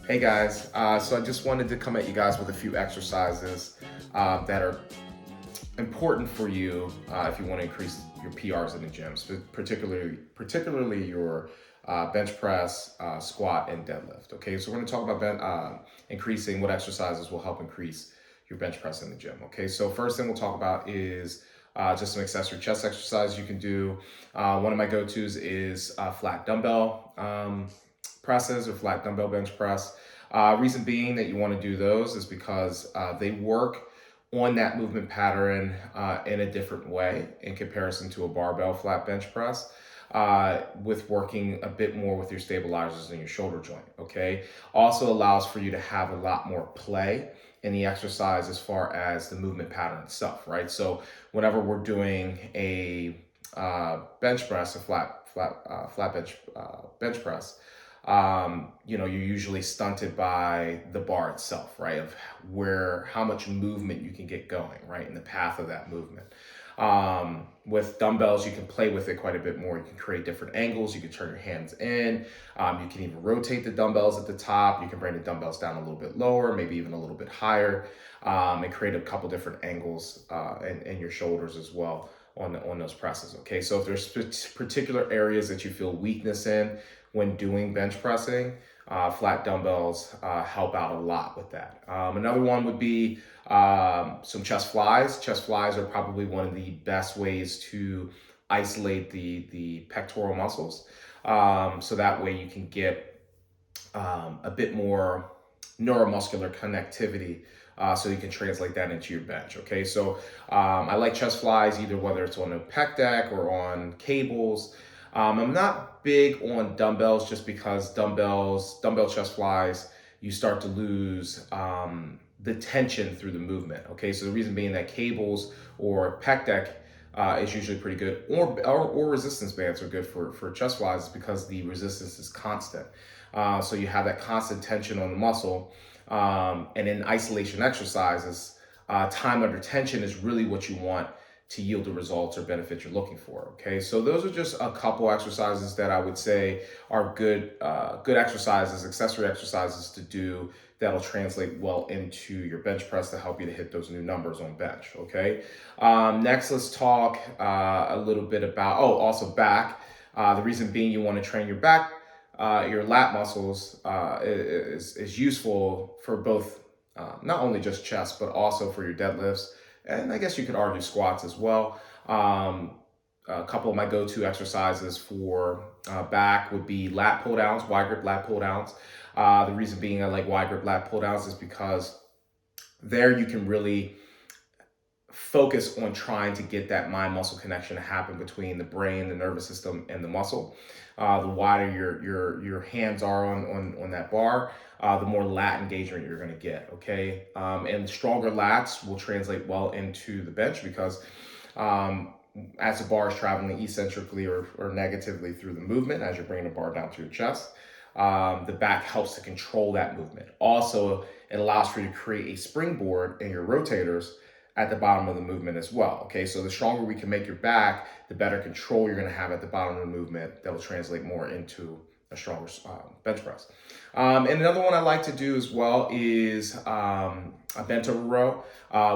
Hey guys, so I just wanted to come at you guys with a few exercises that are important for you if you want to increase your PRs in the gym, particularly your bench press, squat, and deadlift. Okay, so we're going to talk about increasing what exercises will help increase your bench press in the gym. Okay, so first thing we'll talk about is just some accessory chest exercises you can do. One of my go-tos is flat dumbbell presses or flat dumbbell bench press. Reason being that you want to do those is because they work on that movement pattern in a different way in comparison to a barbell flat bench press, with working a bit more with your stabilizers in your shoulder joint. Okay, also allows for you to have a lot more play in the exercise as far as the movement pattern itself, right? So whenever we're doing a bench press, a flat bench press, you're usually stunted by the bar itself, right? Of how much movement you can get going, right? In the path of that movement. With dumbbells, you can play with it quite a bit more. You can create different angles. You can turn your hands in. You can even rotate the dumbbells at the top. You can bring the dumbbells down a little bit lower, maybe even a little bit higher, and create a couple different angles in your shoulders as well on those presses. Okay, so if there's particular areas that you feel weakness in when doing bench pressing, flat dumbbells help out a lot with that. Another one would be some chest flies. Chest flies are probably one of the best ways to isolate the pectoral muscles. So that way you can get a bit more neuromuscular connectivity, so you can translate that into your bench. Okay, so I like chest flies either whether it's on a pec deck or on cables. I'm not big on dumbbells just because dumbbell chest flies, you start to lose the tension through the movement. Okay, so the reason being that cables or pec deck is usually pretty good, or resistance bands are good for chest flies because the resistance is constant. So you have that constant tension on the muscle. And in isolation exercises, time under tension is really what you want to yield the results or benefit you're looking for. Okay, so those are just a couple exercises that I would say are good exercises, accessory exercises to do that'll translate well into your bench press to help you to hit those new numbers on bench. Okay, next let's talk a little bit about also back. The reason being you want to train your back, your lat muscles is useful for both, not only just chest, but also for your deadlifts. And I guess you could argue squats as well. A couple of my go-to exercises for back would be lat pull downs, wide grip lat pull downs. The reason being I like wide grip lat pull downs is because there you can really focus on trying to get that mind muscle connection to happen between the brain, the nervous system, and the muscle. The wider your hands are on that bar, the more lat engagement you're going to get. Okay, and stronger lats will translate well into the bench because as the bar is traveling eccentrically or negatively through the movement as you're bringing the bar down to your chest, the back helps to control that movement. Also, it allows for you to create a springboard in your rotators at the bottom of the movement as well. Okay, so the stronger we can make your back, the better control you're going to have at the bottom of the movement. That will translate more into a stronger bench press. And another one I like to do as well is a bent over row,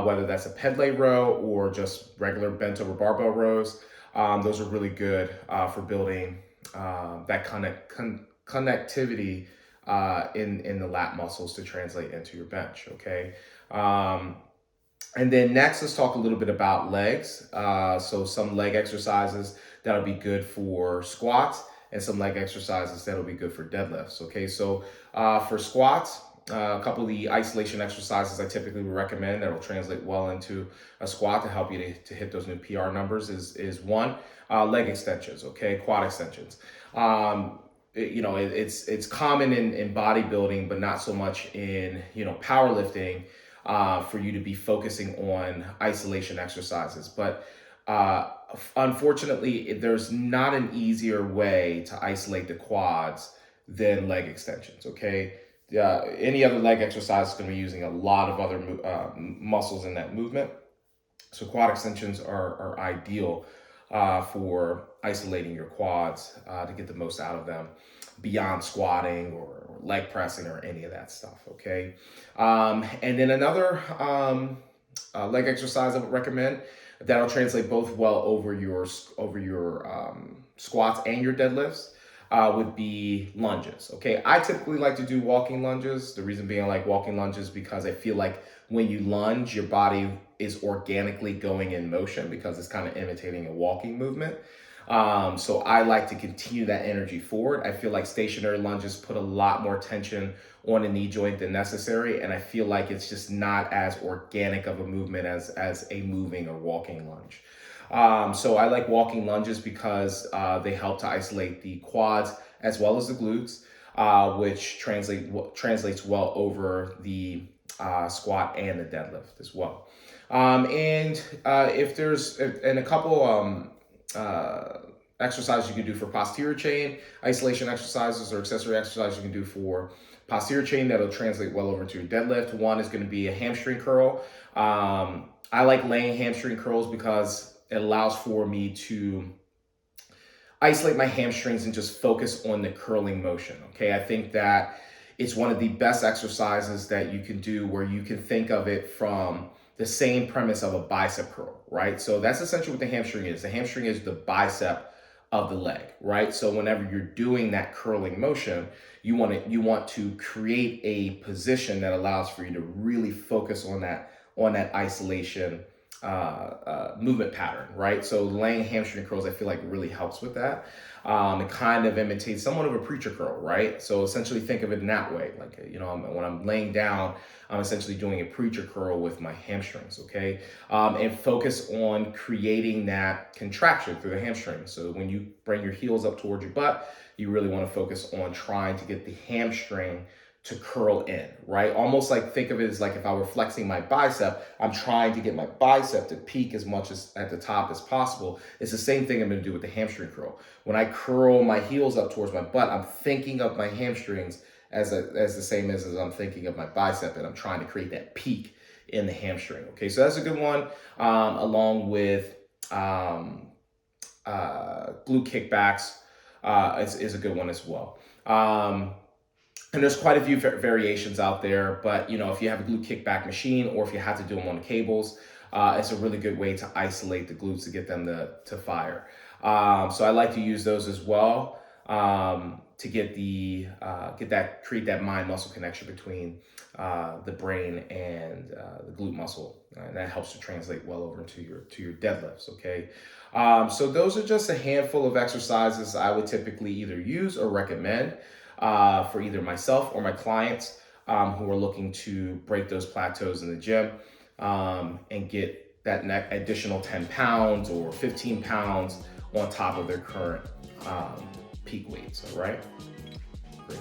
whether that's a pedlay row or just regular bent over barbell rows. Those are really good for building that connectivity in the lat muscles to translate into your bench. Okay. And then next, let's talk a little bit about legs. So some leg exercises that'll be good for squats and some leg exercises that'll be good for deadlifts. Okay, so for squats, a couple of the isolation exercises I typically would recommend that'll translate well into a squat to help you to hit those new PR numbers is one, leg extensions, okay, quad extensions. It's common in bodybuilding, but not so much in powerlifting, for you to be focusing on isolation exercises. But unfortunately, there's not an easier way to isolate the quads than leg extensions, okay? Any other leg exercise is going to be using a lot of other muscles in that movement. So quad extensions are ideal for isolating your quads to get the most out of them beyond squatting or leg pressing or any of that stuff, okay? And then another leg exercise I would recommend that'll translate both well over your squats and your deadlifts would be lunges. Okay, I typically like to do walking lunges. The reason being I like walking lunges because I feel like when you lunge, your body is organically going in motion because it's kind of imitating a walking movement. So I like to continue that energy forward. I feel like stationary lunges put a lot more tension on a knee joint than necessary, and I feel like it's just not as organic of a movement as a moving or walking lunge. So I like walking lunges because they help to isolate the quads as well as the glutes, which translates well over the squat and the deadlift as well. And a couple exercises you can do for posterior chain, isolation exercises or accessory exercises you can do for posterior chain that'll translate well over to your deadlift. One is going to be a hamstring curl. I like laying hamstring curls because it allows for me to isolate my hamstrings and just focus on the curling motion. Okay, I think that it's one of the best exercises that you can do where you can think of it from the same premise of a bicep curl, right? So that's essentially what the hamstring is. The hamstring is the bicep of the leg, right? So whenever you're doing that curling motion, you want to create a position that allows for you to really focus on that isolation movement pattern, right? So laying hamstring curls, I feel like really helps with that. It kind of imitates somewhat of a preacher curl, right? So essentially think of it in that way. Like, when I'm laying down, I'm essentially doing a preacher curl with my hamstrings, okay? And focus on creating that contraction through the hamstring. So when you bring your heels up towards your butt, you really want to focus on trying to get the hamstring to curl in, right? Almost like think of it as like if I were flexing my bicep, I'm trying to get my bicep to peak as much as at the top as possible. It's the same thing I'm gonna do with the hamstring curl. When I curl my heels up towards my butt, I'm thinking of my hamstrings as the same as I'm thinking of my bicep, and I'm trying to create that peak in the hamstring. Okay, so that's a good one, along with glute kickbacks is a good one as well. And there's quite a few variations out there, but if you have a glute kickback machine or if you have to do them on the cables, it's a really good way to isolate the glutes to get them to fire. So I like to use those as well to create that mind muscle connection between the brain and the glute muscle, and that helps to translate well over to your deadlifts. Okay, so those are just a handful of exercises I would typically either use or recommend for either myself or my clients who are looking to break those plateaus in the gym and get that additional 10 pounds or 15 pounds on top of their current peak weights. All right, great.